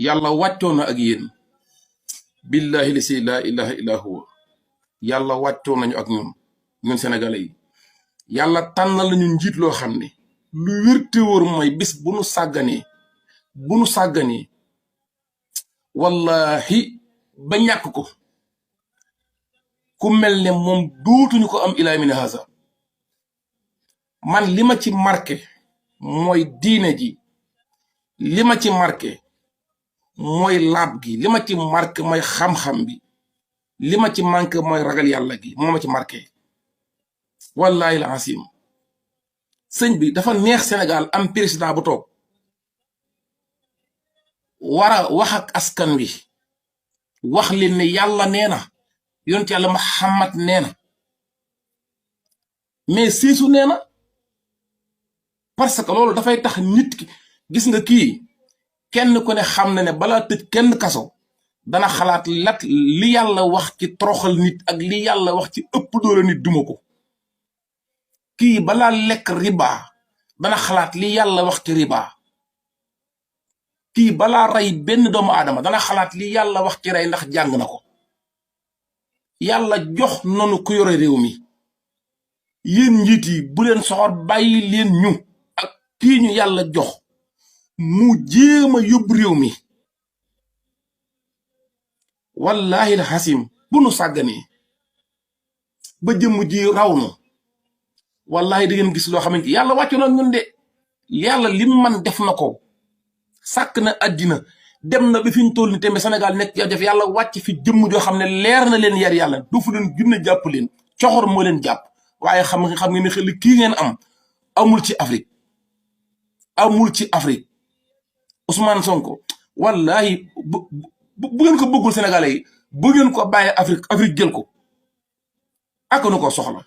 yàlla wàccoo na ak yéen billahi li si laa ilaha illa huwa yàlla wàccoo nañu ak ñun sénégalais yi yàlla tànnal nañu njiit loo xam ne lu wér te wóor mooy bis bu nu sàgganee wallahi ba ñàkk ko ku mel ne moom dootuñu ko am ilaa min haza man li ma ci marqué mooy diine ji li ma ci marqué mooy laab gi li ma ci marqué mooy xam-xam bi li ma ci manqué mooy ragal yàlla gi moo ma ci marqué wallahi la asim sëñ bi dafa neex Sénégal am président bu toog war a wax ak askan wi wax leen ne yàlla nee na yonent yàlla Muhammad nee na mais siisu nee na parce que loolu dafay tax nit ki gis nga kii kenn ku ne xam na ne balaa tëj kenn kaso dana xalaat li yàlla wax ci toroxal nit ak li yàlla wax ci ëpp doole nit duma ko kii balaa lekk riba dana xalaat li yàlla wax ci riba kii balaa rey benn doomu aadama dana xalaat li yàlla wax ci rey ndax jàng na ko yàlla jox nanu ku yore réew mi yéen njiit yi bu leen soxor bàyyi leen ñu ak kii ñu yàlla jox mu jéem a yóbbu réew mi wallahi la xasim bu nu sàgganee ba jëmm ji raw nu wallahi da ngeen gis loo xamante yàlla wàccu na ñun de yàlla lim man def na ko sàkk na àddina dem na ba fi ñu toll ni tembe Sénégal nekk jafe yàlla wàcc fi jëmm joo xam ne leer na leen yar yàlla du fu leen junne jàpp leen coxor moo leen jàpp waaye xam nga ne xel kii ngeen am amul ci Afrique amul ci Afrique Ousmane Sonko wallahi bu ngeen ko bëggul Sénégalais yi bu ngeen ko bàyyee Afrique jël ko ak nu ko soxla